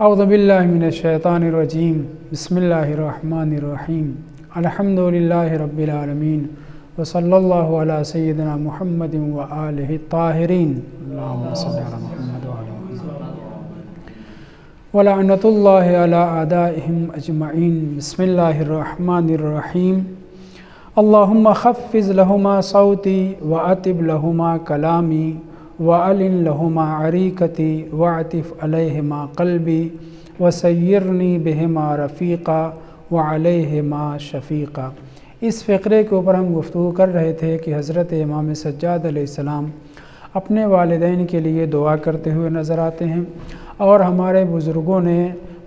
اعوذ باللہ من الشیطان الرجیم بسم اللہ الرحمن الرحیم الحمدللہ رب العالمین وصلی اللہ علی سیدنا محمد وآلہ الطاہرین اللہم صلی علی محمد وآلہ محمد ولعنۃ اللہ علی اعدائہم اجمعین بسم اللہ الرحمن الرحیم اللہم خفض لہما صوتی وأطب لہما کلامی وَأَلِن لَهُمَا عَرِيكَتِي وَعْتِفْ عَلَيْهِمَا قَلْبِي وَسَيِّرْنِي بِهِمَا رَفِيقًا وَعَلَيْهِمَا شَفِيقًا۔ اس فقرے کے اوپر ہم گفتگو کر رہے تھے کہ حضرت امام سجاد علیہ السلام اپنے والدین کے لیے دعا کرتے ہوئے نظر آتے ہیں، اور ہمارے بزرگوں نے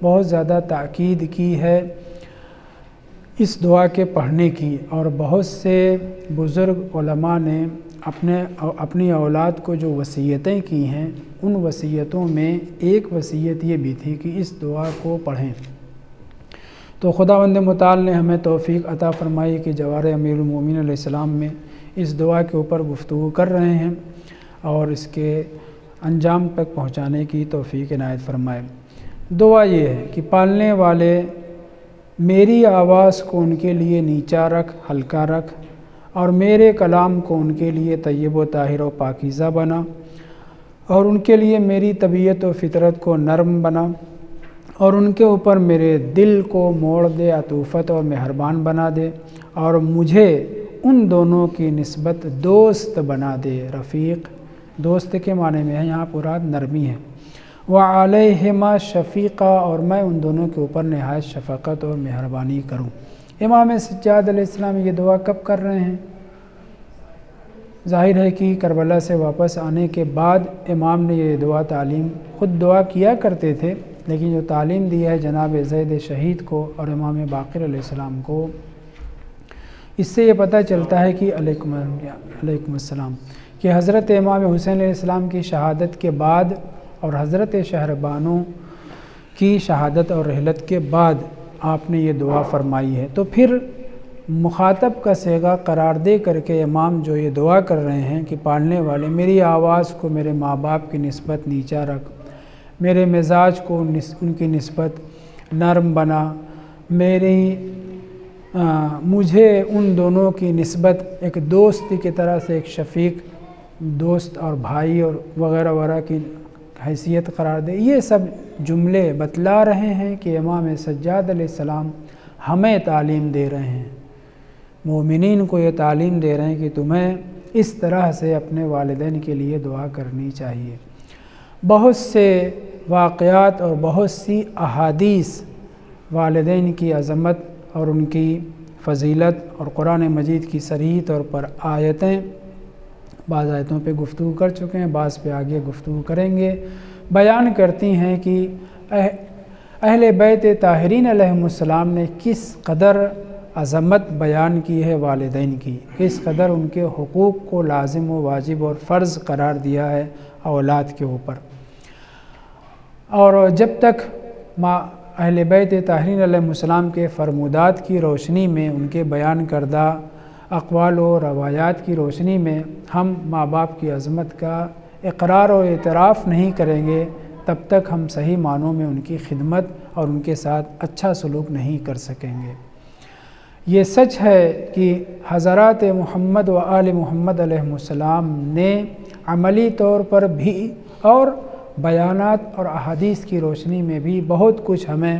بہت زیادہ تاکید کی ہے اس دعا کے پڑھنے کی، اور بہت سے بزرگ علماء نے اپنی اولاد کو جو وصیتیں کی ہیں، ان وصیتوں میں ایک وصیت یہ بھی تھی کہ اس دعا کو پڑھیں۔ تو خداوند متعال نے ہمیں توفیق عطا فرمائی کہ جوار امیر المومنین علیہ السلام میں اس دعا کے اوپر گفتگو کر رہے ہیں، اور اس کے انجام تک پہنچانے کی توفیق عنایت فرمائے۔ دعا یہ ہے کہ پالنے والے میری آواز کو ان کے لیے نیچا رکھ، ہلکا رکھ، اور میرے کلام کو ان کے لیے طیب و طاہر و پاکیزہ بنا، اور ان کے لیے میری طبیعت و فطرت کو نرم بنا، اور ان کے اوپر میرے دل کو موڑ دے، عطوفت اور مہربان بنا دے، اور مجھے ان دونوں کی نسبت دوست بنا دے۔ رفیق دوست کے معنی میں ہے، یہاں مراد نرمی ہے۔ وَعَلَيْهِمَا شَفِيقًا، اور میں ان دونوں کے اوپر نہایت شفقت اور مہربانی کروں۔ امام سجاد علیہ السلام یہ دعا کب کر رہے ہیں؟ ظاہر ہے کہ کربلا سے واپس آنے کے بعد امام نے یہ دعا تعلیم، خود دعا کیا کرتے تھے، لیکن جو تعلیم دی ہے جناب زید شہید کو اور امام باقر علیہ السلام کو، اس سے یہ پتہ چلتا ہے کہ علیکم السلام کہ حضرت امام حسین علیہ السلام کی شہادت کے بعد اور حضرت شہربانو کی شہادت اور رحلت کے بعد آپ نے یہ دعا فرمائی ہے۔ تو پھر مخاطب کا صیغہ قرار دے کر کے امام جو یہ دعا کر رہے ہیں کہ پالنے والے میری آواز کو میرے ماں باپ کی نسبت نیچا رکھ، میرے مزاج کو ان کی نسبت نرم بنا، مجھے ان دونوں کی نسبت ایک دوست کی طرح سے ایک شفیق دوست اور بھائی اور وغیرہ وغیرہ کی حیثیت قرار دے۔ یہ سب جملے بتلا رہے ہیں کہ امام سجاد علیہ السلام ہمیں تعلیم دے رہے ہیں، مومنین کو یہ تعلیم دے رہے ہیں کہ تمہیں اس طرح سے اپنے والدین کے لیے دعا کرنی چاہیے۔ بہت سے واقعات اور بہت سی احادیث والدین کی عظمت اور ان کی فضیلت اور قرآن مجید کی صریح طور پر آیتیں، بعض آیتوں پہ گفتگو کر چکے ہیں، بعض پہ آگے گفتگو کریں گے، بیان کرتی ہیں کہ اہل بیت طاہرین علیہم السلام نے کس قدر عظمت بیان کی ہے والدین کی، کس قدر ان کے حقوق کو لازم و واجب اور فرض قرار دیا ہے اولاد کے اوپر۔ اور جب تک اہل بیت طاہرین علیہم السلام کے فرمودات کی روشنی میں، ان کے بیان کردہ اقوال و روایات کی روشنی میں ہم ماں باپ کی عظمت کا اقرار و اعتراف نہیں کریں گے، تب تک ہم صحیح معنوں میں ان کی خدمت اور ان کے ساتھ اچھا سلوک نہیں کر سکیں گے۔ یہ سچ ہے کہ حضرات محمد و آل محمد علیہ السلام نے عملی طور پر بھی اور بیانات اور احادیث کی روشنی میں بھی بہت کچھ ہمیں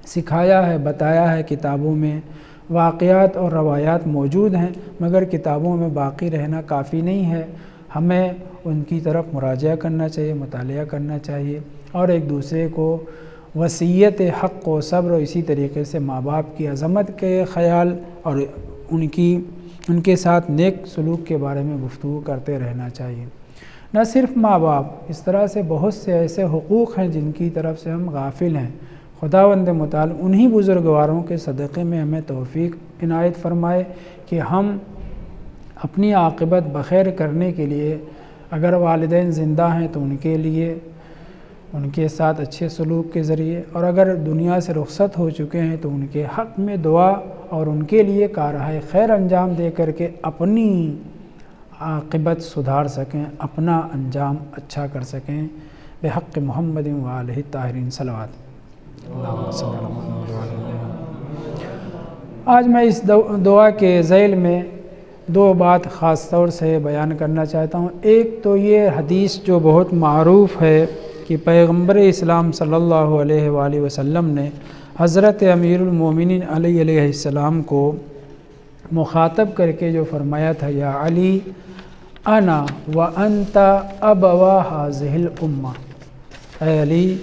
سکھایا ہے، بتایا ہے۔ کتابوں میں واقعات اور روایات موجود ہیں، مگر کتابوں میں باقی رہنا کافی نہیں ہے، ہمیں ان کی طرف مراجعہ کرنا چاہیے، مطالعہ کرنا چاہیے، اور ایک دوسرے کو وصیت حق و صبر و اسی طریقے سے ماں باپ کی عظمت کے خیال اور ان کے ساتھ نیک سلوک کے بارے میں گفتگو کرتے رہنا چاہیے۔ نہ صرف ماں باپ، اس طرح سے بہت سے ایسے حقوق ہیں جن کی طرف سے ہم غافل ہیں۔ خداوند متعال انہی بزرگواروں کے صدقے میں ہمیں توفیق عنایت فرمائے کہ ہم اپنی عاقبت بخیر کرنے کے لیے، اگر والدین زندہ ہیں تو ان کے لیے ان کے ساتھ اچھے سلوک کے ذریعے، اور اگر دنیا سے رخصت ہو چکے ہیں تو ان کے حق میں دعا اور ان کے لیے کارہائے خیر انجام دے کر کے اپنی عاقبت سدھار سکیں، اپنا انجام اچھا کر سکیں۔ بحق محمد و آلہ الطاہرین صلوات۔ اللہم صلی علی محمد و آلہ محمد۔ آج میں اس دعا کے ذیل میں دو بات خاص طور سے بیان کرنا چاہتا ہوں۔ ایک تو یہ حدیث جو بہت معروف ہے کہ پیغمبر اسلام صلی اللہ علیہ وآلہ وسلم نے حضرت امیر المومنین علیہ السلام کو مخاطب کر کے جو فرمایا تھا، یا علی انا وانت ابوا هذه الامہ، اے علی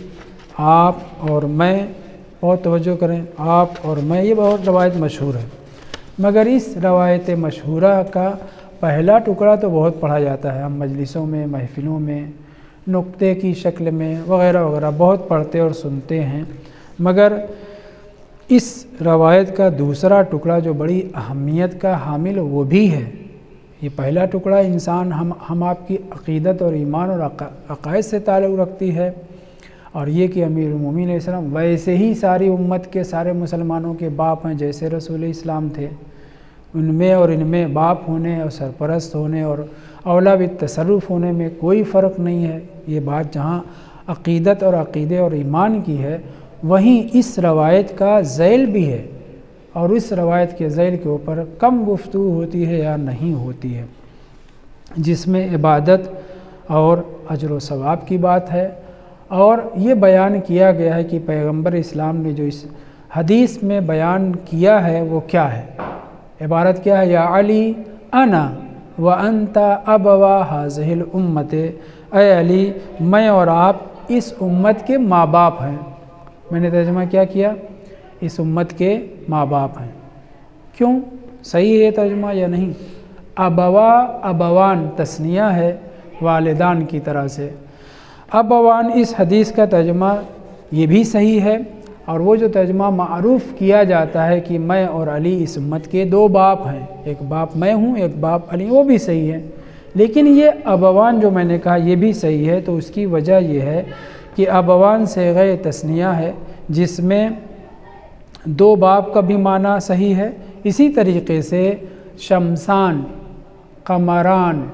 آپ اور میں، بہت توجہ کریں، آپ اور میں، یہ بہت روایت مشہور ہے، مگر اس روایت مشہورہ کا پہلا ٹکڑا تو بہت پڑھا جاتا ہے، ہم مجلسوں میں، محفلوں میں، نقطے کی شکل میں وغیرہ وغیرہ بہت پڑھتے اور سنتے ہیں، مگر اس روایت کا دوسرا ٹکڑا جو بڑی اہمیت کا حامل وہ بھی ہے۔ یہ پہلا ٹکڑا انسان ہم آپ کی عقیدت اور ایمان اور عقائد سے تعلق رکھتی ہے، اور یہ کہ امیر المومنین علیہ السلام ویسے ہی ساری امت کے سارے مسلمانوں کے باپ ہیں، جیسے رسول اسلام تھے، ان میں اور ان میں باپ ہونے اور سرپرست ہونے اور اولا بالتصرف ہونے میں کوئی فرق نہیں ہے۔ یہ بات جہاں عقیدت اور عقیدے اور ایمان کی ہے، وہیں اس روایت کا ذیل بھی ہے، اور اس روایت کے ذیل کے اوپر کم گفتگو ہوتی ہے یا نہیں ہوتی ہے، جس میں عبادت اور اجر و ثواب کی بات ہے، اور یہ بیان کیا گیا ہے کہ پیغمبر اسلام نے جو اس حدیث میں بیان کیا ہے وہ کیا ہے، عبارت کیا ہے، یا علی انا وانت ابوا هذه الامۃ، اے علی میں اور آپ اس امت کے ماں باپ ہیں۔ میں نے ترجمہ کیا کیا، اس امت کے ماں باپ ہیں۔ کیوں؟ صحیح ہے ترجمہ یا نہیں؟ ابوا ابوان تثنیہ ہے والدان کی طرح سے، ابوان اس حدیث کا ترجمہ یہ بھی صحیح ہے، اور وہ جو ترجمہ معروف کیا جاتا ہے کہ میں اور علی اس امت کے دو باپ ہیں، ایک باپ میں ہوں ایک باپ علی، وہ بھی صحیح ہے، لیکن یہ ابوان جو میں نے کہا یہ بھی صحیح ہے، تو اس کی وجہ یہ ہے کہ ابوان صیغہ تثنیہ ہے، جس میں دو باپ کا بھی معنی صحیح ہے، اسی طریقے سے شمسان، قمران،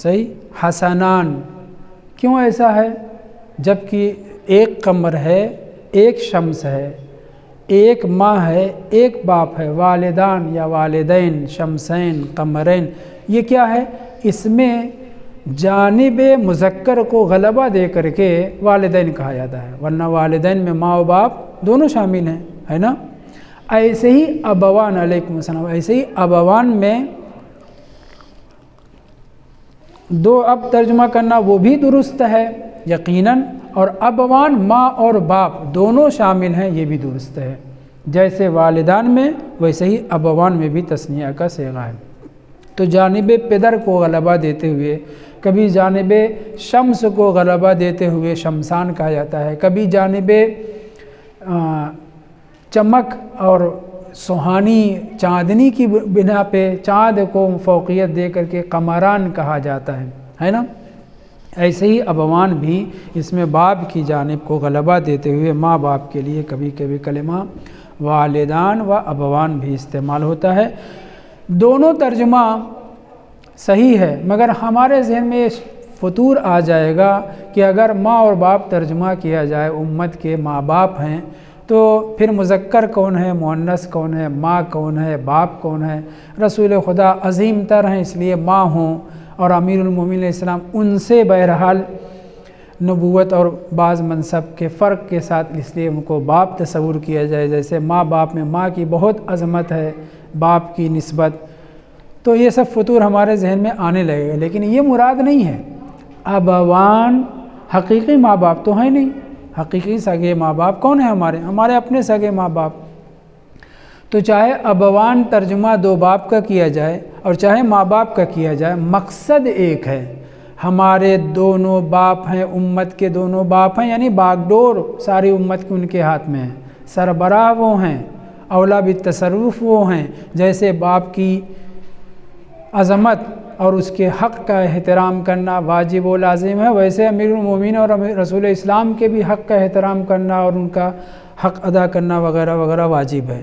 صحیح، حسنان، کیوں ایسا ہے؟ جبکہ ایک قمر ہے، ایک شمس ہے، ایک ماں ہے، ایک باپ ہے، والدان یا والدین، شمسین، قمرین، یہ کیا ہے؟ اس میں جانب مذکر کو غلبہ دے کر کے والدین کہا جاتا ہے، ورنہ والدین میں ماں و باپ دونوں شامل ہیں، ہے نا؟ ایسے ہی ابوان، علیکم السلام، ایسے ہی ابوان میں دو اب ترجمہ کرنا وہ بھی درست ہے یقیناً، اور ابوان ماں اور باپ دونوں شامل ہیں، یہ بھی درست ہے، جیسے والدان میں ویسے ہی ابوان میں بھی تثنیہ کا صیغہ ہے۔ تو جانب پدر کو غلبہ دیتے ہوئے، کبھی جانب شمس کو غلبہ دیتے ہوئے شمسان کہا جاتا ہے، کبھی جانب چمک اور سہانی چاندنی کی بنا پہ چاند کو فوقیت دے کر کے قمران کہا جاتا ہے نا؟ ایسے ہی ابوان بھی اس میں باپ کی جانب کو غلبہ دیتے ہوئے ماں باپ کے لیے کبھی کبھی کلمہ والدان و ابوان بھی استعمال ہوتا ہے۔ دونوں ترجمہ صحیح ہے، مگر ہمارے ذہن میں فطور آ جائے گا کہ اگر ماں اور باپ ترجمہ کیا جائے، امت کے ماں باپ ہیں، تو پھر مذکر کون ہے، مؤنث کون ہے، ماں کون ہے، باپ کون ہے؟ رسول خدا عظیم تر ہیں اس لیے ماں ہوں، اور امیر المومنین علیہ السلام ان سے بہرحال نبوت اور بعض منصب کے فرق کے ساتھ اس لیے ان کو باپ تصور کیا جائے، جیسے ماں باپ میں ماں کی بہت عظمت ہے، باپ کی نسبت، تو یہ سب فطور ہمارے ذہن میں آنے لگے گا، لیکن یہ مراد نہیں ہے۔ ابوان حقیقی ماں باپ تو ہیں نہیں، حقیقی سگے ماں باپ کون ہیں؟ ہمارے اپنے سگے ماں باپ۔ تو چاہے ابوان ترجمہ دو باپ کا کیا جائے اور چاہے ماں باپ کا کیا جائے، مقصد ایک ہے، ہمارے دونوں باپ ہیں، امت کے دونوں باپ ہیں، یعنی باگڈور ساری امت کے ان کے ہاتھ میں ہے، سربراہ وہ ہیں، اولا بالتصرف وہ ہیں، جیسے باپ کی عظمت اور اس کے حق کا احترام کرنا واجب و لازم ہے، ویسے امیر المومنین اور رسول اسلام کے بھی حق کا احترام کرنا اور ان کا حق ادا کرنا وغیرہ وغیرہ واجب ہے۔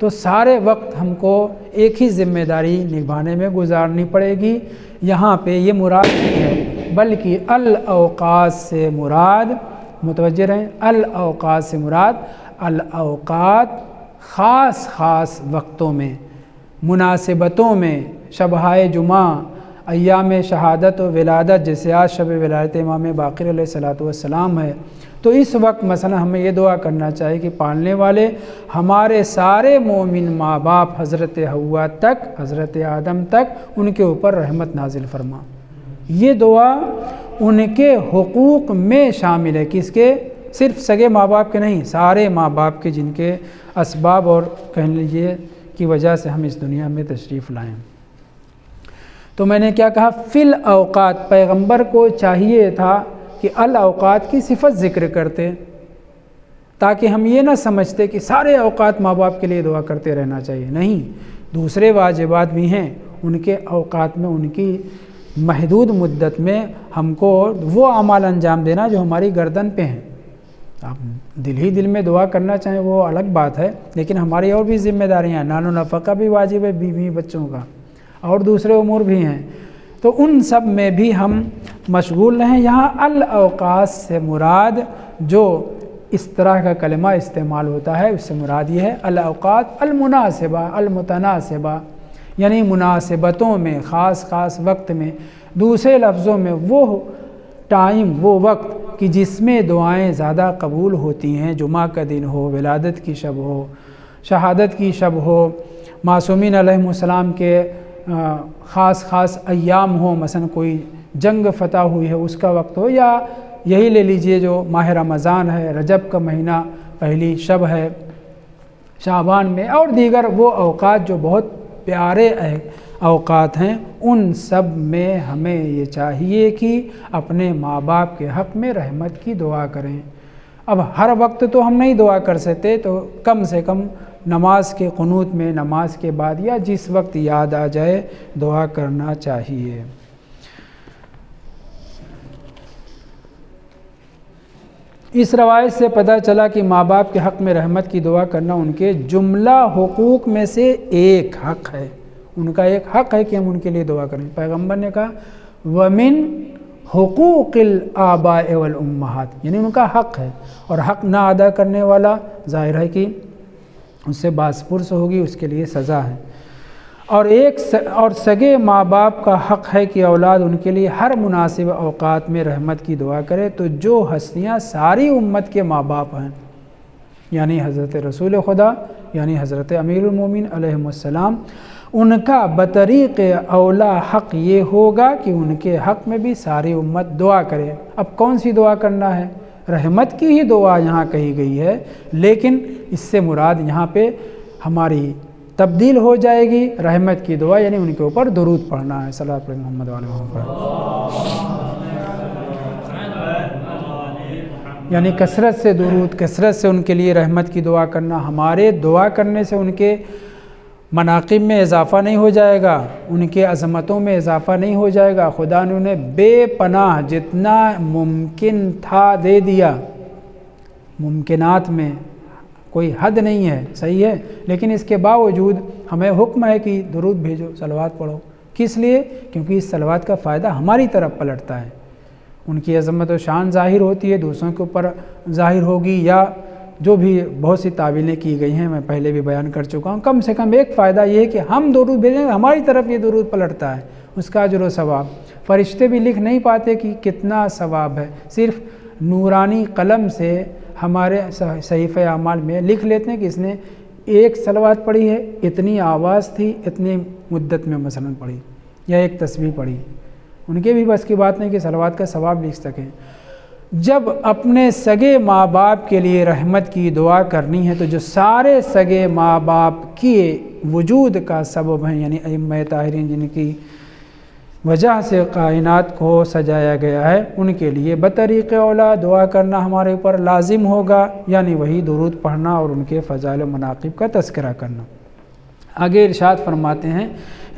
تو سارے وقت ہم کو ایک ہی ذمہ داری نبھانے میں گزارنی پڑے گی۔ یہاں پہ یہ مراد نہیں ہے، بلکہ الاوقات سے مراد، متوجہ رہیں، الاوقات سے مراد الاوقات خاص خاص وقتوں میں، مناسبتوں میں، شبہائے جمعہ، ایام شہادت و ولادت، جیسے آج شب ولادت امام باقر علیہ السلام ہے، تو اس وقت مثلا ہمیں یہ دعا کرنا چاہیے کہ پالنے والے ہمارے سارے مومن ماں باپ حضرت حوا تک، حضرت آدم تک، ان کے اوپر رحمت نازل فرما۔ یہ دعا ان کے حقوق میں شامل ہے، کس کے؟ صرف سگے ماں باپ کے نہیں، سارے ماں باپ کے جن کے اسباب اور کہہ لیجیے کی وجہ سے ہم اس دنیا میں تشریف لائیں۔ تو میں نے کیا کہا؟ فی الاوقات، پیغمبر کو چاہیے تھا کہ الاوقات کی صفت ذکر کرتے، تاکہ ہم یہ نہ سمجھتے کہ سارے اوقات ماں باپ کے لیے دعا کرتے رہنا چاہیے، نہیں، دوسرے واجبات بھی ہیں، ان کے اوقات میں، ان کی محدود مدت میں ہم کو وہ اعمال انجام دینا جو ہماری گردن پہ ہیں۔ آپ دل ہی دل میں دعا کرنا چاہیں وہ الگ بات ہے، لیکن ہماری اور بھی ذمہ داریاں ہیں، نان و نفقہ بھی واجب ہے بیوی بچوں کا، اور دوسرے امور بھی ہیں، تو ان سب میں بھی ہم مشغول رہیں۔ یہاں الاوقات سے مراد جو اس طرح کا کلمہ استعمال ہوتا ہے، اس سے مراد یہ ہے الاوقات المناسبہ المتناسبہ، یعنی مناسبتوں میں، خاص خاص وقت میں، دوسرے لفظوں میں وہ ٹائم، وہ وقت کہ جس میں دعائیں زیادہ قبول ہوتی ہیں، جمعہ کا دن ہو، ولادت کی شب ہو، شہادت کی شب ہو، معصومین علیہ السلام کے خاص خاص ایام ہوں، مثلا کوئی جنگ فتح ہوئی ہے اس کا وقت ہو، یا یہی لے لیجئے جو ماہ رمضان ہے، رجب کا مہینہ پہلی شب ہے شعبان میں، اور دیگر وہ اوقات جو بہت پیارے اوقات ہیں، ان سب میں ہمیں یہ چاہیے کہ اپنے ماں باپ کے حق میں رحمت کی دعا کریں۔ اب ہر وقت تو ہم نہیں دعا کر سکتے، تو کم سے کم نماز کے قنوت میں، نماز کے بعد، یا جس وقت یاد آ جائے دعا کرنا چاہیے۔ اس روایت سے پتہ چلا کہ ماں باپ کے حق میں رحمت کی دعا کرنا ان کے جملہ حقوق میں سے ایک حق ہے، ان کا ایک حق ہے کہ ہم ان کے لیے دعا کریں۔ پیغمبر نے کہا وَمِن حقوق الآباء والأمہات، یعنی ان کا حق ہے، اور حق نہ ادا کرنے والا ظاہر ہے کہ اس سے باز پرس ہوگی، اس کے لیے سزا ہے۔ اور سگے ماں باپ کا حق ہے کہ اولاد ان کے لیے ہر مناسب اوقات میں رحمت کی دعا کرے، تو جو ہستیاں ساری امت کے ماں باپ ہیں، یعنی حضرت رسول خدا، یعنی حضرت امیر المومنین علیہ السلام، ان کا بطریق اولا حق یہ ہوگا کہ ان کے حق میں بھی ساری امت دعا کرے۔ اب کون سی دعا کرنا ہے؟ رحمت کی ہی دعا یہاں کہی گئی ہے، لیکن اس سے مراد یہاں پہ ہماری تبدیل ہو جائے گی رحمت کی دعا، یعنی ان کے اوپر درود پڑھنا ہے، صلی اللہ علیہ محمد و علیہ محمد، یعنی کثرت سے درود، کثرت سے ان کے لیے رحمت کی دعا کرنا۔ ہمارے دعا کرنے سے ان کے مناقب میں اضافہ نہیں ہو جائے گا، ان کے عظمتوں میں اضافہ نہیں ہو جائے گا، خدا نے انہیں بے پناہ جتنا ممکن تھا دے دیا، ممکنات میں کوئی حد نہیں ہے، صحیح ہے، لیکن اس کے باوجود ہمیں حکم ہے کہ درود بھیجو، صلوات پڑھو۔ کس لیے؟ کیونکہ اس صلوات کا فائدہ ہماری طرف پلٹتا ہے، ان کی عظمت و شان ظاہر ہوتی ہے، دوسروں کے اوپر ظاہر ہوگی، یا جو بھی بہت سی تعویلیں کی گئی ہیں، میں پہلے بھی بیان کر چکا ہوں۔ کم سے کم ایک فائدہ یہ ہے کہ ہم درود بھیجیں، ہماری طرف یہ درود پلٹتا ہے، اس کا اجر و ثواب فرشتے بھی لکھ نہیں پاتے کہ کتنا ثواب ہے، صرف نورانی قلم سے ہمارے صحیفہ اعمال میں لکھ لیتے ہیں کہ اس نے ایک صلوات پڑھی ہے، اتنی آواز تھی، اتنی مدت میں مثلا پڑھی، یا ایک تسبیح پڑھی، ان کے بھی بس کی بات نہیں کہ صلوات کا ثواب لکھ سکیں۔ جب اپنے سگے ماں باپ کے لیے رحمت کی دعا کرنی ہے، تو جو سارے سگے ماں باپ کی وجود کا سبب ہیں، یعنی ائمہ طاہرین جن کی وجہ سے کائنات کو سجایا گیا ہے، ان کے لیے بطریق اولا دعا کرنا ہمارے اوپر لازم ہوگا، یعنی وہی درود پڑھنا اور ان کے فضائل و مناقب کا تذکرہ کرنا۔ آگے ارشاد فرماتے ہیں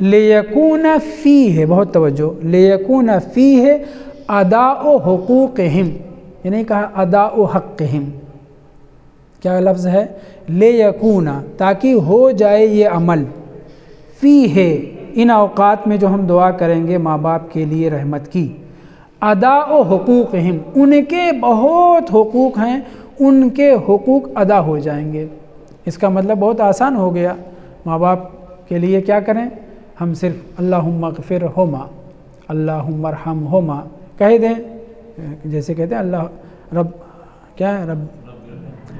لیکون فیہ، بہت توجہ، لیکون فیہ اداء حقوقہم، یعنی کہا اداء حقہم، کیا لفظ ہے؟ لے یکونا، تاکہ ہو جائے یہ عمل، فی ہے، ان اوقات میں جو ہم دعا کریں گے ماں باپ کے لیے رحمت کی، ادا و حقوقہم، ان کے بہت حقوق ہیں، ان کے حقوق ادا ہو جائیں گے۔ اس کا مطلب بہت آسان ہو گیا، ماں باپ کے لیے کیا کریں؟ ہم صرف اللہم اغفرہما، اللہم ارحمہما کہہ دیں، جیسے کہتے ہیں اللہ رب کیا ہے،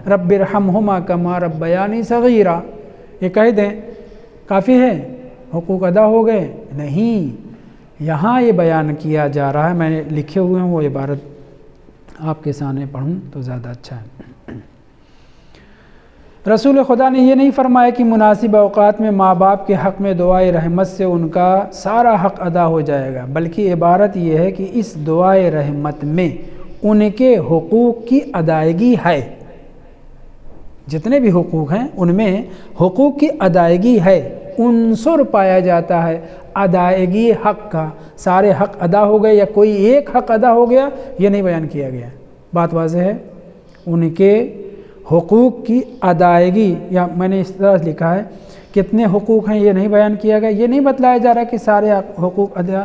رب ارحمہما کما ربیانی صغیرا، یہ کہہ دیں، کافی ہے، حقوق ادا ہو گئے؟ نہیں، یہاں یہ بیان کیا جا رہا ہے، میں نے لکھے ہوئے ہیں وہ عبارت آپ کے سامنے پڑھوں تو زیادہ اچھا ہے۔ رسول خدا نے یہ نہیں فرمایا کہ مناسب اوقات میں ماں باپ کے حق میں دعائے رحمت سے ان کا سارا حق ادا ہو جائے گا، بلکہ عبارت یہ ہے کہ اس دعائے رحمت میں ان کے حقوق کی ادائیگی ہے، جتنے بھی حقوق ہیں ان میں حقوق کی ادائیگی ہے، عنصر پایا جاتا ہے ادائیگی حق کا، سارے حق ادا ہو گئے یا کوئی ایک حق ادا ہو گیا، یہ نہیں بیان کیا گیا۔ بات واضح ہے، ان کے حقوق کی ادائیگی، یا میں نے اس طرح لکھا ہے کتنے حقوق ہیں یہ نہیں بیان کیا گیا، یہ نہیں بتلایا جا رہا کہ سارے حقوق ادا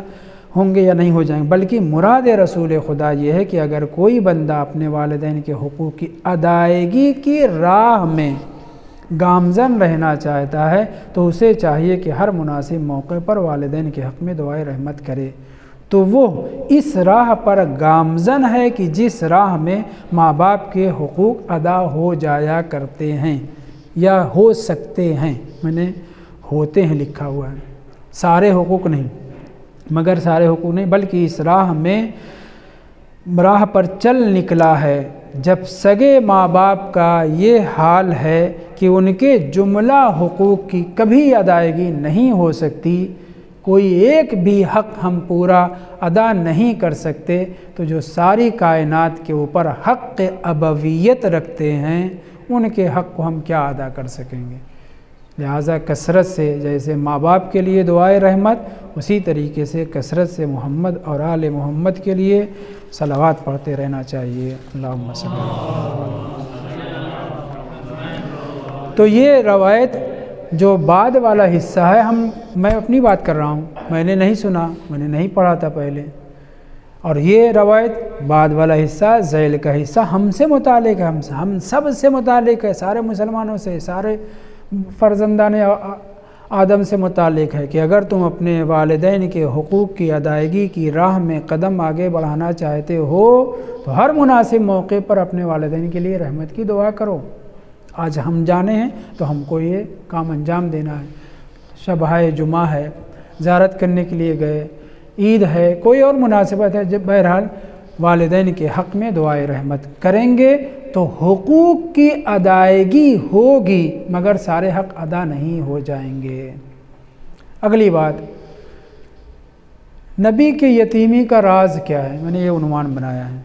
ہوں گے یا نہیں ہو جائیں گے، بلکہ مراد رسول خدا یہ ہے کہ اگر کوئی بندہ اپنے والدین کے حقوق کی ادائیگی کی راہ میں گامزن رہنا چاہتا ہے تو اسے چاہیے کہ ہر مناسب موقع پر والدین کے حق میں دعائے رحمت کرے، تو وہ اس راہ پر گامزن ہے کہ جس راہ میں ماں باپ کے حقوق ادا ہو جایا کرتے ہیں یا ہو سکتے ہیں، میں نے ہوتے ہیں لکھا ہوا ہے، سارے حقوق نہیں، مگر سارے حقوق نہیں، بلکہ اس راہ پر چل نکلا ہے جب سگے ماں باپ کا یہ حال ہے کہ ان کے جملہ حقوق کی کبھی ادائیگی نہیں ہو سکتی، کوئی ایک بھی حق ہم پورا ادا نہیں کر سکتے، تو جو ساری کائنات کے اوپر حق ابویت رکھتے ہیں ان کے حق کو ہم کیا ادا کر سکیں گے؟ لہٰذا کثرت سے جیسے ماں باپ کے لیے دعائے رحمت، اسی طریقے سے کثرت سے محمد اور آل محمد کے لیے صلوات پڑھتے رہنا چاہیے۔ اللہم صلی اللہ علیہ وسلم۔ تو یہ روایت جو بعد والا حصہ ہے، میں اپنی بات کر رہا ہوں، میں نے نہیں سنا، میں نے نہیں پڑھا تھا پہلے، اور یہ روایت بعد والا حصہ ذیل کا حصہ ہم سے متعلق ہے، ہم سب سے متعلق ہے، سارے مسلمانوں سے، سارے فرزندان آدم سے متعلق ہے کہ اگر تم اپنے والدین کے حقوق کی ادائیگی کی راہ میں قدم آگے بڑھانا چاہتے ہو تو ہر مناسب موقع پر اپنے والدین کے لیے رحمت کی دعا کرو۔ آج ہم جانے ہیں تو ہم کو یہ کام انجام دینا ہے، شبہ جمعہ ہے، زیارت کرنے کے لیے گئے، عید ہے، کوئی اور مناسبت ہے، جب بہرحال والدین کے حق میں دعائے رحمت کریں گے تو حقوق کی ادائیگی ہوگی، مگر سارے حق ادا نہیں ہو جائیں گے۔ اگلی بات، نبی کی یتیمی کا راز کیا ہے؟ میں نے یہ عنوان بنایا ہے،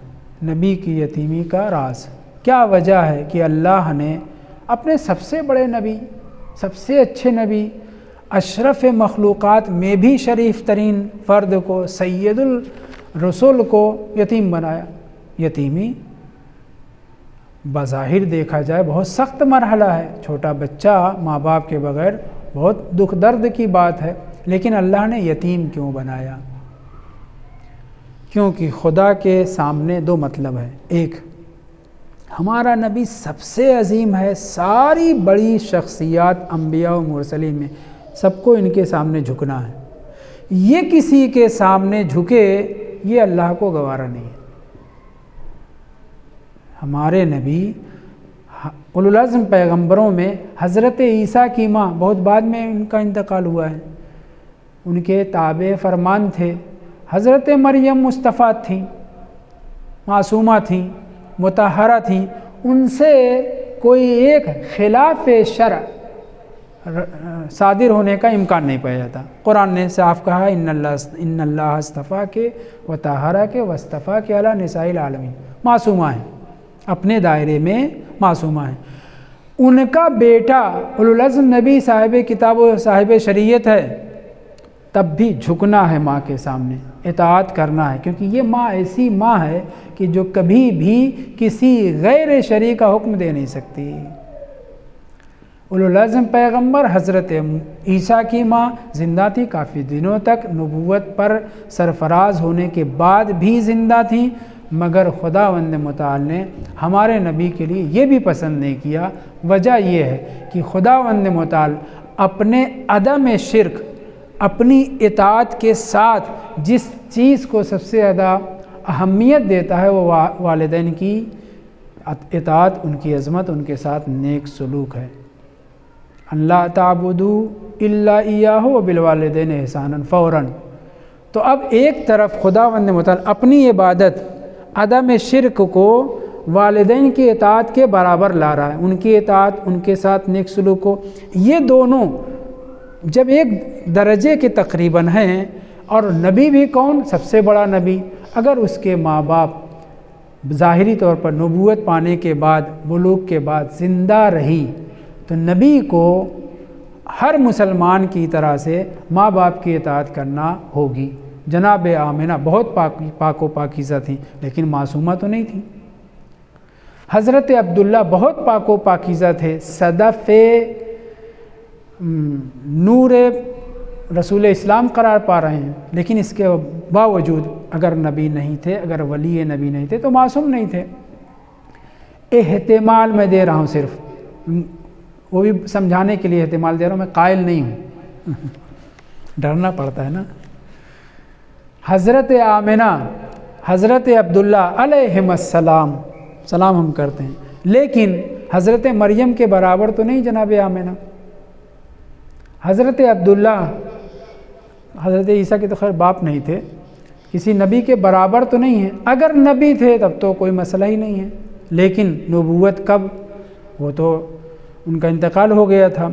نبی کی یتیمی کا راز۔ کیا وجہ ہے کہ اللہ نے اپنے سب سے بڑے نبی، سب سے اچھے نبی، اشرف مخلوقات میں بھی شریف ترین فرد کو، سید الرسول کو یتیم بنایا؟ یتیمی بظاہر دیکھا جائے بہت سخت مرحلہ ہے، چھوٹا بچہ ماں باپ کے بغیر بہت دکھ درد کی بات ہے، لیکن اللہ نے یتیم کیوں بنایا؟ کیونکہ خدا کے سامنے دو مطلب ہے، ایک ہمارا نبی سب سے عظیم ہے، ساری بڑی شخصیات انبیاء و مرسلین میں سب کو ان کے سامنے جھکنا ہے، یہ کسی کے سامنے جھکے یہ اللہ کو گوارا نہیں ہے۔ ہمارے نبی اولو العزم پیغمبروں میں حضرت عیسیٰ کی ماں، بہت بعد میں ان کا انتقال ہوا ہے، ان کے تابع فرمان تھے، حضرت مریم مصطفیٰ تھیں، معصومہ تھیں، مطہرہ تھیں، ان سے کوئی ایک خلاف شرع صادر ہونے کا امکان نہیں پایا جاتا۔ قرآن نے صاف کہا ان اللہ اصطفیٰ کے وطہرہ کے واصطفیٰ کے علی نساء العالمین، معصومہ ہیں، اپنے دائرے میں معصومہ ہیں۔ ان کا بیٹا اولو العزم نبی صاحب کتاب و صاحب شریعت ہے، تب بھی جھکنا ہے ماں کے سامنے، اطاعت کرنا ہے، کیونکہ یہ ماں ایسی ماں ہے کہ جو کبھی بھی کسی غیر شرعی کا حکم دے نہیں سکتی۔ اولوالعزم پیغمبر حضرت عیسیٰ کی ماں زندہ تھی، کافی دنوں تک نبوت پر سرفراز ہونے کے بعد بھی زندہ تھیں، مگر خداوند متعال نے ہمارے نبی کے لیے یہ بھی پسند نہیں کیا۔ وجہ یہ ہے کہ خداوند متعال اپنے عدم شرک، اپنی اطاعت کے ساتھ جس چیز کو سب سے زیادہ اہمیت دیتا ہے وہ والدین کی اطاعت، ان کی عظمت، ان کے ساتھ نیک سلوک ہے۔ اللہ تعبدوا الا ایاہ وبالوالدین احسانا فوراً۔ تو اب ایک طرف خداوند متعال اپنی عبادت، عدم شرک کو والدین کی اطاعت کے برابر لا رہا ہے، ان کی اطاعت، ان کے ساتھ نیک سلوک کو، یہ دونوں جب ایک درجے کے تقریباً ہیں، اور نبی بھی کون؟ سب سے بڑا نبی، اگر اس کے ماں باپ ظاہری طور پر نبوت پانے کے بعد، بلوغ کے بعد زندہ رہی، تو نبی کو ہر مسلمان کی طرح سے ماں باپ کی اطاعت کرنا ہوگی۔ جناب آمنہ بہت پاک و پاکیزہ تھیں، لیکن معصومہ تو نہیں تھیں۔ حضرت عبداللہ بہت پاک و پاکیزہ تھے، صدف نور رسول اسلام قرار پا رہے ہیں، لیکن اس کے باوجود اگر نبی نہیں تھے، اگر ولی نبی نہیں تھے تو معصوم نہیں تھے۔ احتمال میں دے رہا ہوں، صرف وہ بھی سمجھانے کے لیے احتمال دے رہا ہوں، میں قائل نہیں ہوں، ڈرنا پڑتا ہے نا۔ حضرت آمنہ، حضرت عبداللہ علیہم السلام، سلام ہم کرتے ہیں، لیکن حضرت مریم کے برابر تو نہیں جناب آمنہ۔ حضرت عبداللہ، حضرت عیسیٰ کے تو خیر باپ نہیں تھے، کسی نبی کے برابر تو نہیں ہیں، اگر نبی تھے تب تو کوئی مسئلہ ہی نہیں ہے، لیکن نبوت کب؟ وہ تو ان کا انتقال ہو گیا تھا۔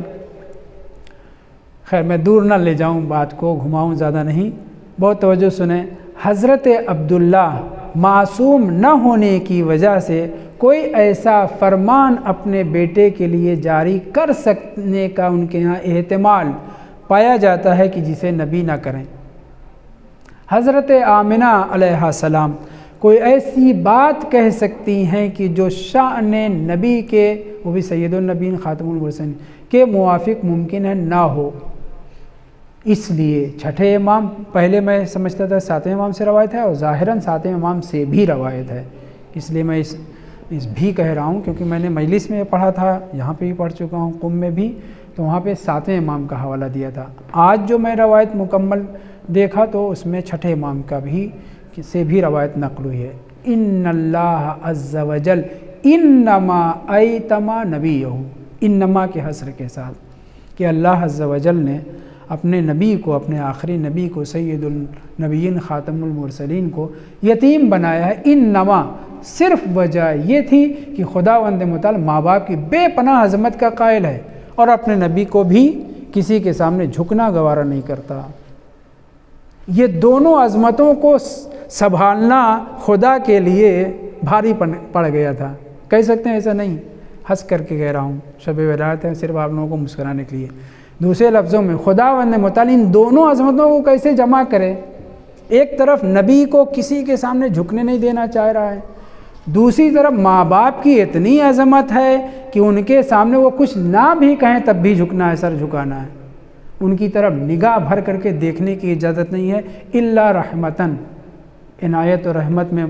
خیر میں دور نہ لے جاؤں بات کو، گھماؤں زیادہ نہیں، بہت توجہ سنیں۔ حضرت عبداللہ معصوم نہ ہونے کی وجہ سے کوئی ایسا فرمان اپنے بیٹے کے لیے جاری کر سکنے کا ان کے ہاں احتمال پایا جاتا ہے کہ جسے نبی نہ کریں۔ حضرت آمنہ علیہ السلام کوئی ایسی بات کہہ سکتی ہیں کہ جو شأن نبی کے، وہ بھی سید النبیین خاتم المرسلین کے موافق ممکن ہے نہ ہو۔ اس لیے چھٹے امام، پہلے میں سمجھتا تھا ساتویں امام سے روایت ہے، اور ظاہراً ساتویں امام سے بھی روایت ہے، اس لیے میں اس بھی کہہ رہا ہوں، کیونکہ میں نے مجلس میں پڑھا تھا، یہاں پہ بھی پڑھ چکا ہوں، قم میں بھی، تو وہاں پہ ساتویں امام کا حوالہ دیا تھا۔ آج جو میں روایت مکمل دیکھا تو اس میں چھٹے امام کا بھی سے بھی روایت نقل ہوئی ہے۔ ان اللہ عز وجل انما ایتما نبیہ، انما کے حصر کے ساتھ، کہ اللہ عز وجل نے اپنے نبی کو، اپنے آخری نبی کو، سید النبیین خاتم المرسلین کو یتیم بنایا ہے۔ انما صرف وجہ یہ تھی کہ خداوند متعال ماں باپ کی بے پناہ عظمت کا قائل ہے، اور اپنے نبی کو بھی کسی کے سامنے جھکنا گوارا نہیں کرتا۔ یہ دونوں عظمتوں کو سنبھالنا خدا کے لیے بھاری پڑ گیا تھا، کہہ سکتے ہیں ایسا نہیں، ہنس کر کے کہہ رہا ہوں، شب ولادت ہے صرف آپ لوگوں کو مسکرانے کے لیے۔ دوسرے لفظوں میں خداوند متعال ان دونوں عظمتوں کو کیسے جمع کرے؟ ایک طرف نبی کو کسی کے سامنے جھکنے نہیں دینا چاہ رہا ہے، دوسری طرف ماں باپ کی اتنی عظمت ہے کہ ان کے سامنے وہ کچھ نہ بھی کہیں تب بھی جھکنا ہے، سر جھکانا ہے، ان کی طرف نگاہ بھر کر کے دیکھنے کی اجازت نہیں ہے، الا رحمتاً، عنایت و رحمت میں،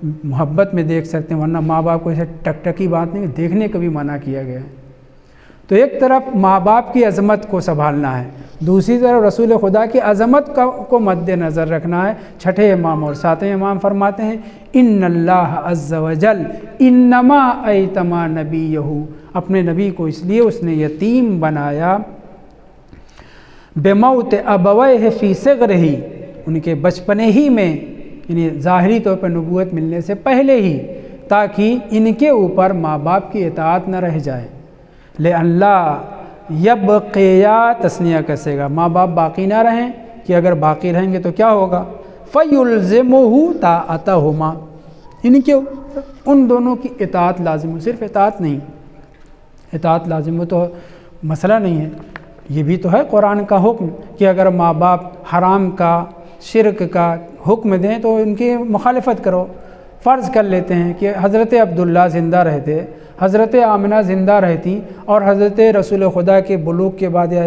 محبت میں دیکھ سکتے ہیں، ورنہ ماں باپ کو ایسے ٹکٹکی بات نہیں، دیکھنے کا بھی منع کیا گیا ہے۔ تو ایک طرف ماں باپ کی عظمت کو سنبھالنا ہے، دوسری طرف رسول خدا کی عظمت کو مد نظر رکھنا ہے۔ چھٹے امام اور ساتویں امام فرماتے ہیں ان اللہ عز وجل انما ایتما نبیہ، اپنے نبی کو اس لیے اس نے یتیم بنایا، بموت ابویہ فی صغرہ، ان کے بچپنے ہی میں، یعنی ظاہری طور پر نبوت ملنے سے پہلے ہی، تاکہ ان کے اوپر ماں باپ کی اطاعت نہ رہ جائے۔ لِأَلَّا یبقیا، تثنیہ کسے گا، ماں باپ باقی نہ رہیں، کہ اگر باقی رہیں گے تو کیا ہوگا؟ فَيُلْزِمُهُ طاعتهما، ان دونوں کی اطاعت لازم ہو، صرف اطاعت نہیں، اطاعت لازم ہو تو مسئلہ نہیں ہے، یہ بھی تو ہے قرآن کا حکم کہ اگر ماں باپ حرام کا شرک کا حکم دیں تو ان کی مخالفت کرو۔ فرض کر لیتے ہیں کہ حضرت عبداللہ زندہ رہتے، حضرت آمنہ زندہ رہتی اور حضرت رسول خدا کے بلوغ کے بعد یا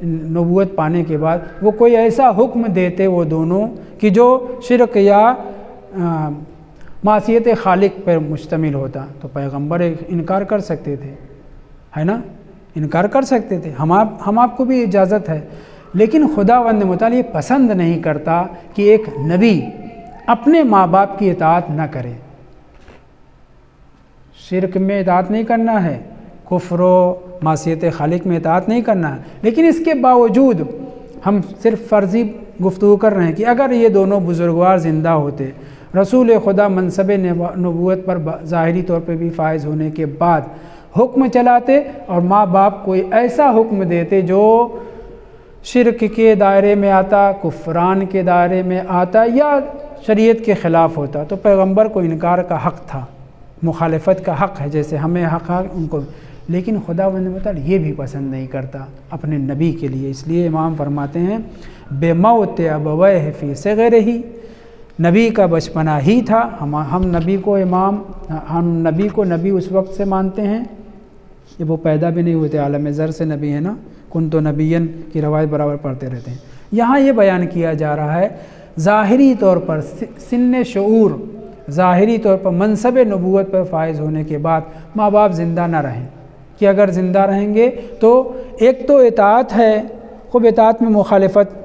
نبوت پانے کے بعد وہ کوئی ایسا حکم دیتے وہ دونوں کہ جو شرک یا معصیت خالق پر مشتمل ہوتا، تو پیغمبر انکار کر سکتے تھے، ہے نا، انکار کر سکتے تھے، ہم آپ کو بھی اجازت ہے۔ لیکن خداوند متعال یہ پسند نہیں کرتا کہ ایک نبی اپنے ماں باپ کی اطاعت نہ کرے۔ شرک میں اطاعت نہیں کرنا ہے، کفر و معصیت خالق میں اطاعت نہیں کرنا ہے، لیکن اس کے باوجود ہم صرف فرضی گفتگو کر رہے ہیں کہ اگر یہ دونوں بزرگوار زندہ ہوتے، رسول خدا منصب نبوت پر ظاہری طور پہ بھی فائز ہونے کے بعد حکم چلاتے اور ماں باپ کوئی ایسا حکم دیتے جو شرک کے دائرے میں آتا، کفران کے دائرے میں آتا یا شریعت کے خلاف ہوتا، تو پیغمبر کو انکار کا حق تھا، مخالفت کا حق ہے، جیسے ہمیں حق ہے ان کو۔ لیکن خداوند متعال یہ بھی پسند نہیں کرتا اپنے نبی کے لیے، اس لیے امام فرماتے ہیں بے موت ابویہ فی صغرہ، نبی کا بچپنا ہی تھا۔ ہم نبی کو نبی اس وقت سے مانتے ہیں کہ وہ پیدا بھی نہیں ہوئے تھے، عالم ذر سے نبی ہے نا، کنت نبیًا کی روایت برابر پڑھتے رہتے ہیں۔ یہاں یہ بیان کیا جا رہا ہے ظاہری طور پر سن شعور، ظاہری طور پر منصب نبوت پر فائز ہونے کے بعد ماں باپ زندہ نہ رہیں، کہ اگر زندہ رہیں گے تو ایک تو اطاعت ہے، خوب اطاعت میں مخالفت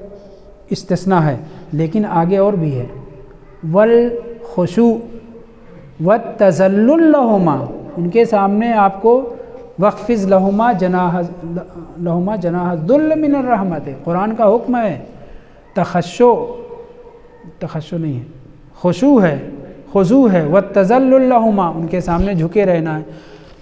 استثناء ہے، لیکن آگے اور بھی ہے والخشوع والتذلل لہما، ان کے سامنے آپ کو وَخْفِضْ لَهُمَا جَنَاحَ الذُّلِّ مِنَ الرَّحْمَةِ، قرآن کا حکم ہے، تخشع نہیں ہے، خشوع ہے، خضوع ہے، وَالتَّذَلُّلُ لَهُمَا، ان کے سامنے جھکے رہنا ہے۔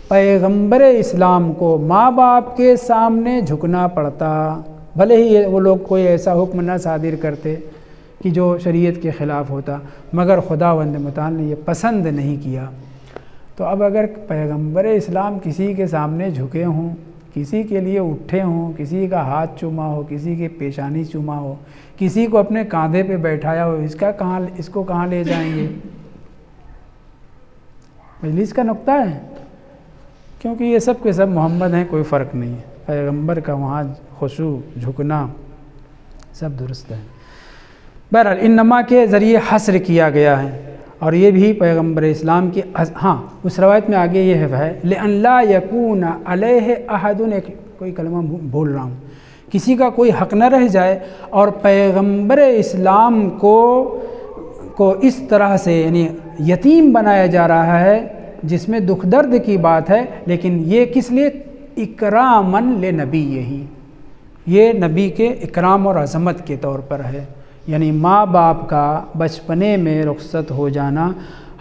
پیغمبر اسلام کو ماں باپ کے سامنے جھکنا پڑتا، بھلے ہی وہ لوگ کوئی ایسا حکم نہ صادر کرتے کہ جو شریعت کے خلاف ہوتا، مگر خداوند متعال نے یہ پسند نہیں کیا۔ تو اب اگر پیغمبر اسلام کسی کے سامنے جھکے ہوں، کسی کے لیے اٹھے ہوں، کسی کا ہاتھ چوما ہو، کسی کی پیشانی چوما ہو، کسی کو اپنے کاندھے پہ بیٹھایا ہو، اس کو کہاں لے جائیں گے؟ مجلس کا نقطہ ہے، کیونکہ یہ سب کے سب محمد ہیں، کوئی فرق نہیں ہے، پیغمبر کا وہاں خشوع جھکنا سب درست ہے۔ بہرحال انما کے ذریعے حصر کیا گیا ہے، اور یہ بھی پیغمبر اسلام کی ہاں اس روایت میں آگے یہ ہے لِأَنْ لَا يَكُونَ عَلَيْهِ أَحَدٌ، کوئی کلمہ بھول رہا ہوں، کسی کا کوئی حق نہ رہ جائے، اور پیغمبر اسلام کو اس طرح سے یعنی یتیم بنایا جا رہا ہے جس میں دکھ درد کی بات ہے، لیکن یہ کس لیے؟ اکراماً لنبیہ، یہ نبی کے اکرام اور عظمت کے طور پر ہے، یعنی ماں باپ کا بچپنے میں رخصت ہو جانا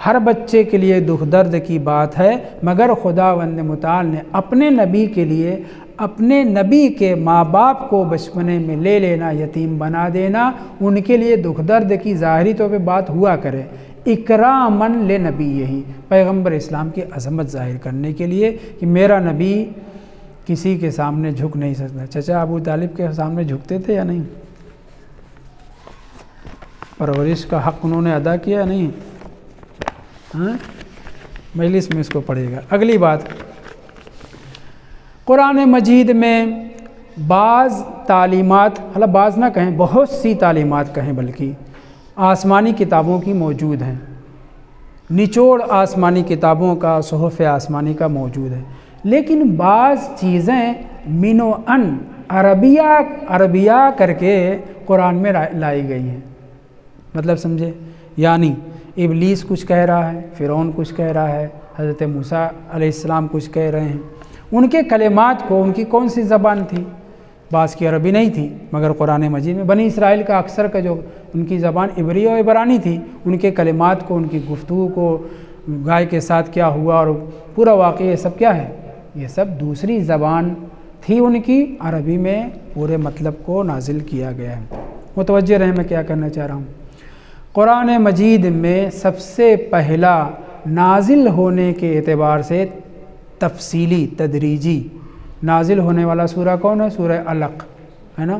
ہر بچے کے لیے دکھ درد کی بات ہے، مگر خداوند متعال نے اپنے نبی کے لیے اپنے نبی کے ماں باپ کو بچپنے میں لے لینا، یتیم بنا دینا، ان کے لیے دکھ درد کی ظاہری طور پہ بات ہوا کرے، اکراماً لنبیہ، پیغمبر اسلام کی عظمت ظاہر کرنے کے لیے کہ میرا نبی کسی کے سامنے جھک نہیں سکتا۔ چچا ابو طالب کے سامنے جھکتے تھے یا نہیں؟ پرورش کا حق انہوں نے ادا کیا نہیں؟ ہاں، مجلس میں اس کو پڑھے گا۔ اگلی بات، قرآن مجید میں بعض تعلیمات، بعض نہ کہیں بہت سی تعلیمات کہیں بلکہ آسمانی کتابوں کی موجود ہیں، نچوڑ آسمانی کتابوں کا، صحف آسمانی کا موجود ہے، لیکن بعض چیزیں من و ان عربیہ کر کے قرآن میں لائی گئی ہیں، مطلب سمجھے؟ یعنی ابلیس کچھ کہہ رہا ہے، فرعون کچھ کہہ رہا ہے، حضرت موسیٰ علیہ السلام کچھ کہہ رہے ہیں، ان کے کلمات کو، ان کی کون سی زبان تھی؟ بعض کی عربی نہیں تھی، مگر قرآن مجید میں بنی اسرائیل کا اکثر کا جو ان کی زبان عبری و عبرانی تھی، ان کے کلمات کو، ان کی گفتگو کو، گائے کے ساتھ کیا ہوا اور پورا واقعہ، یہ سب کیا ہے؟ یہ سب دوسری زبان تھی ان کی، عربی میں پورے مطلب کو نازل کیا گیا ہے۔ متوجہ رہیں میں کیا کرنا چاہ رہا ہوں۔ قرآن مجید میں سب سے پہلا نازل ہونے کے اعتبار سے تفصیلی تدریجی نازل ہونے والا سورہ کون ہے؟ سورہ علق ہے نا۔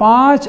5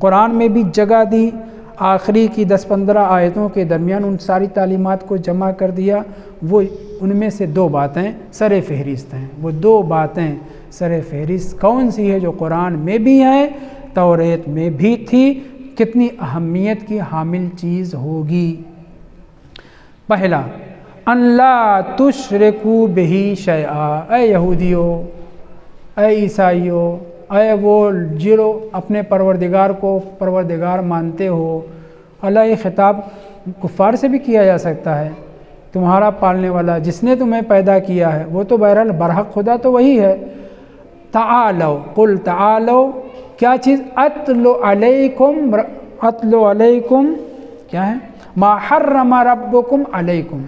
قرآن میں بھی جگہ دی، آخری کی 10-15 آیتوں کے درمیان ان ساری تعلیمات کو جمع کر دیا۔ وہ ان میں سے 2 باتیں سر فہرست ہیں۔ وہ 2 باتیں سر فہرست کون سی ہے؟ جو قرآن میں بھی ہیں، توریت میں بھی تھی، کتنی اہمیت کی حامل چیز ہوگی۔ پہلا، ان لا تشرکوا بہ شیئا، اے یہودیوں، اے عیسائیوں، اے وہ جو اپنے پروردگار کو پروردگار مانتے ہو۔ اللہ یہ خطاب کفار سے بھی کیا جا سکتا ہے۔ تمہارا پالنے والا جس نے تمہیں پیدا کیا ہے وہ تو بہرحال برحق خدا تو وہی ہے۔ تعالو، قل تعالو، کیا چیز؟ اتلو علیکم کیا ہے؟ ما حرم ربکم علیکم،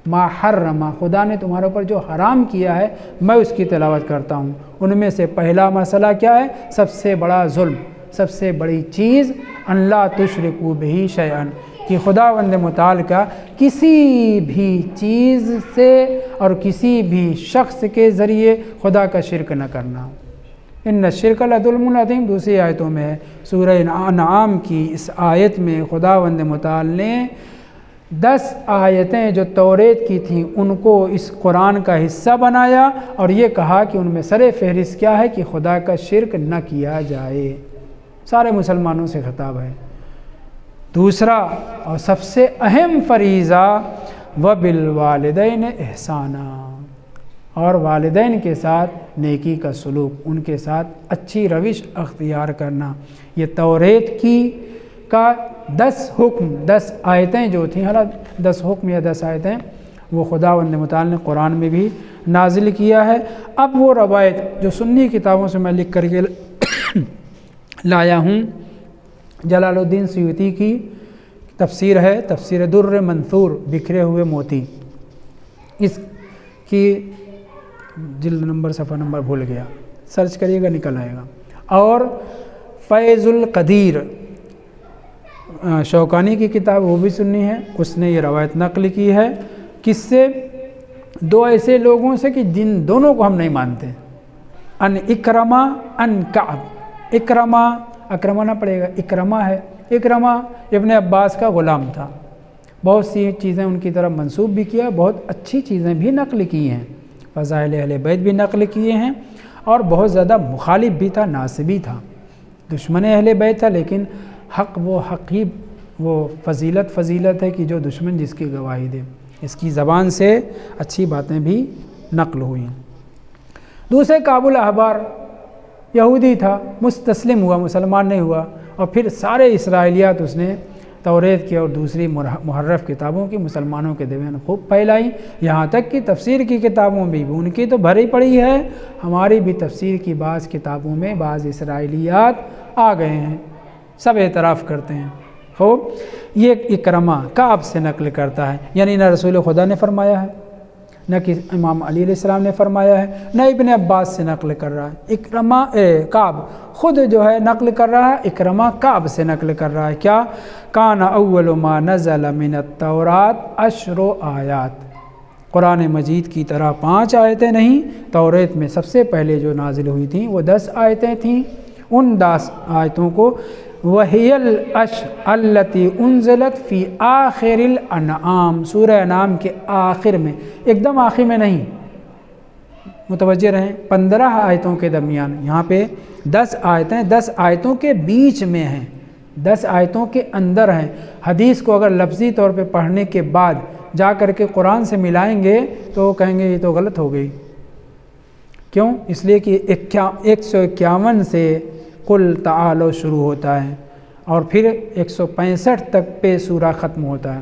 ما حرم، خدا نے تمہارے اوپر جو حرام کیا ہے میں اس کی تلاوت کرتا ہوں۔ ان میں سے پہلا مسئلہ کیا ہے؟ سب سے بڑا ظلم، سب سے بڑی چیز، ان لا تشرکوا بہ شیئا، کہ خداوند متعال کا کسی بھی چیز سے اور کسی بھی شخص کے ذریعے خدا کا شرک نہ کرنا۔ ان الشرک لظلم عظیم، دوسری آیتوں میں ہے۔ سورہ انعام کی اس آیت میں خداوند متعال نے 10 آیتیں جو توریت کی تھیں ان کو اس قرآن کا حصہ بنایا اور یہ کہا کہ ان میں سر فہرست کیا ہے کہ خدا کا شرک نہ کیا جائے۔ سارے مسلمانوں سے خطاب ہے۔ دوسرا اور سب سے اہم فریضہ، وبالوالدین احسانا، اور والدین کے ساتھ نیکی کا سلوک، ان کے ساتھ اچھی روش اختیار کرنا۔ یہ توریت کی کا 10 حکم، 10 آیتیں جو تھیں، 10 حکم یا 10 آیتیں وہ خداوند متعال نے قرآن میں بھی نازل کیا ہے۔ اب وہ روایت جو سنی کتابوں سے میں لکھ کر کے لایا ہوں، جلال الدین سیوطی کی تفسیر ہے، تفسیر در منثور، بکھرے ہوئے موتی، اس کی جلد نمبر صفحہ نمبر بھول گیا، سرچ کریے گا نکل آئے گا۔ اور فیض القدیر، شوکانی کی کتاب، وہ بھی سنی ہے، اس نے یہ روایت نقل کی ہے۔ کس سے؟ 2 ایسے لوگوں سے کہ جن دونوں کو ہم نہیں مانتے، ان اکرمہ ان کعب۔ اکرمہ نہ پڑے گا، اکرمہ ہے۔ اکرمہ ابن عباس کا غلام تھا، بہت سی چیزیں ان کی طرف منسوب بھی کیا، بہت اچھی چیزیں بھی نقل کی ہیں، فضائل اہل بیت بھی نقل کیے ہیں، اور بہت زیادہ مخالف بھی تھا، ناصبی تھا، دشمن اہل بیت تھا، لیکن حق وہ حق ہی، وہ فضیلت ہے کہ جو دشمن جس کی گواہی دے۔ اس کی زبان سے اچھی باتیں بھی نقل ہوئیں۔ دوسرے کعب الاحبار یہودی تھا، مستسلم ہوا، مسلمان نہیں ہوا، اور پھر سارے اسرائیلیات اس نے توریت کی اور دوسری محرف کتابوں کی مسلمانوں کے درمیان خوب پھیلائی، یہاں تک کہ تفسیر کی کتابوں میں بھی ان کی تو بھری پڑی ہے، ہماری بھی تفسیر کی بعض کتابوں میں بعض اسرائیلیات آ گئے ہیں، سب اعتراف کرتے ہیں۔ خوب، یہ اکرمہ کعب سے نقل کرتا ہے، یعنی نہ رسول خدا نے فرمایا ہے، نہ کہ امام علی علیہ السلام نے فرمایا ہے، نہ ابن عباس سے نقل کر رہا ہے۔ اکرمہ کعب خود جو ہے نقل کر رہا ہے، اکرمہ کعب سے نقل کر رہا ہے۔ کیا؟ کان اول ما نزل من التورات 10 آیات، قرآن مجید کی طرح 5 آیتیں نہیں، توریت میں سب سے پہلے جو نازل ہوئی تھیں وہ 10 آیتیں تھیں۔ ان 10 آیتوں کو وَهِيَ الْأَشْرُ الَّتِي أُنزِلَتْ فِي آخِرِ الْأَنْعَامِ، سورہ انعام کے آخر میں، ایک دم آخر میں نہیں، متوجہ رہیں، 15 آیتوں کے درمیان، یہاں پہ 10 آیتیں 10 آیتوں کے بیچ میں ہیں، 10 آیتوں کے اندر ہیں۔ حدیث کو اگر لفظی طور پہ پڑھنے کے بعد جا کر کے قرآن سے ملائیں گے تو کہیں گے یہ تو غلط ہو گئی۔ کیوں؟ اس لیے کہ 151 سے قل تعالو شروع ہوتا ہے اور پھر 165 تک پہ سورہ ختم ہوتا ہے۔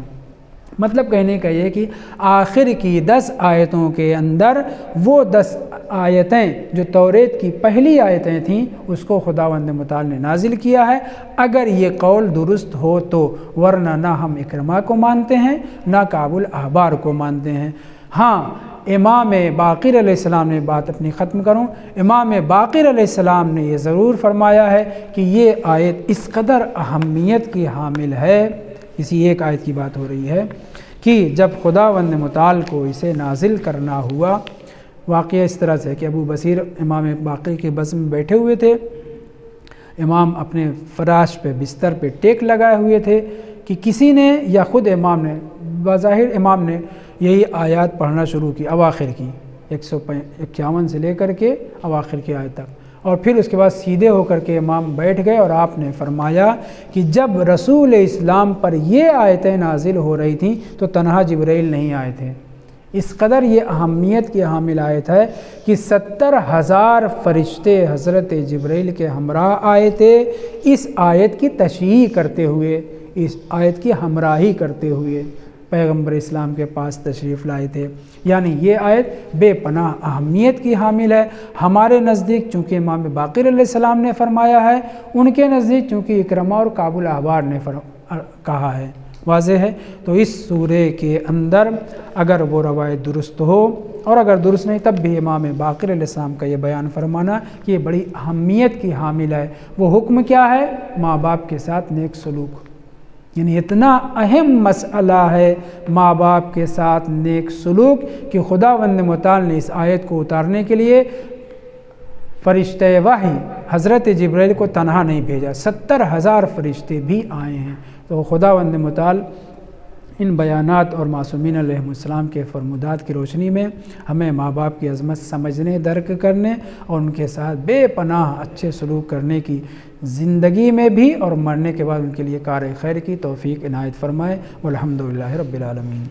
مطلب کہنے کا یہ کہ آخر کی 10 آیتوں کے اندر وہ 10 آیتیں جو توریت کی پہلی آیتیں تھیں اس کو خداوند متعال نے نازل کیا ہے، اگر یہ قول درست ہو تو، ورنہ نہ ہم اکرمہ کو مانتے ہیں نہ کعب الاحبار کو مانتے ہیں۔ ہاں، امام باقر علیہ السلام نے، بات اپنی ختم کروں، امام باقر علیہ السلام نے یہ ضرور فرمایا ہے کہ یہ آیت اس قدر اہمیت کی حامل ہے، اسی ایک آیت کی بات ہو رہی ہے کہ جب خداوند متعال کو اسے نازل کرنا ہوا، واقعہ اس طرح سے کہ ابو بصیر امام باقر کے بزم میں بیٹھے ہوئے تھے، امام اپنے فراش پہ بستر پہ ٹیک لگائے ہوئے تھے کہ کسی نے یا خود امام نے، بظاہر امام نے یہی آیات پڑھنا شروع کی اواخر کی 151 سے لے کر کے اواخر کی آیت تک، اور پھر اس کے بعد سیدھے ہو کر کے امام بیٹھ گئے اور آپ نے فرمایا کہ جب رسول اسلام پر یہ آیتیں نازل ہو رہی تھیں تو تنہا جبرائیل نہیں آئے تھے۔ اس قدر یہ اہمیت کی حامل آیت ہے کہ 70,000 فرشتے حضرت جبرائیل کے ہمراہ آئے تھے اس آیت کی تشریح کرتے ہوئے، اس آیت کی ہمراہی کرتے ہوئے پیغمبر اسلام کے پاس تشریف لائے تھے۔ یعنی یہ آیت بے پناہ اہمیت کی حامل ہے ہمارے نزدیک، چونکہ امام باقر علیہ السلام نے فرمایا ہے، ان کے نزدیک چونکہ اکرمہ اور کعب الاحبار نے کہا ہے۔ واضح ہے؟ تو اس سورے کے اندر اگر وہ روایت درست ہو، اور اگر درست نہیں تب بھی امام باقر علیہ السلام کا یہ بیان فرمانا کہ یہ بڑی اہمیت کی حامل ہے۔ وہ حکم کیا ہے؟ ماں باپ کے ساتھ نیک سلوک، یعنی اتنا اہم مسئلہ ہے ماں باپ کے ساتھ نیک سلوک کہ خداوند متعال نے اس آیت کو اتارنے کے لیے فرشتہ وحی حضرت جبرائیل کو تنہا نہیں بھیجا، 70,000 فرشتے بھی آئے ہیں۔ تو خداوند متعال ان بیانات اور معصومین علیہ السلام کے فرمودات کی روشنی میں ہمیں ماں باپ کی عظمت سمجھنے، درک کرنے اور ان کے ساتھ بے پناہ اچھے سلوک کرنے کی زندگی میں بھی اور مرنے کے بعد ان کے لیے کار خیر کی توفیق عنایت فرمائے۔ والحمدللہ رب العالمین۔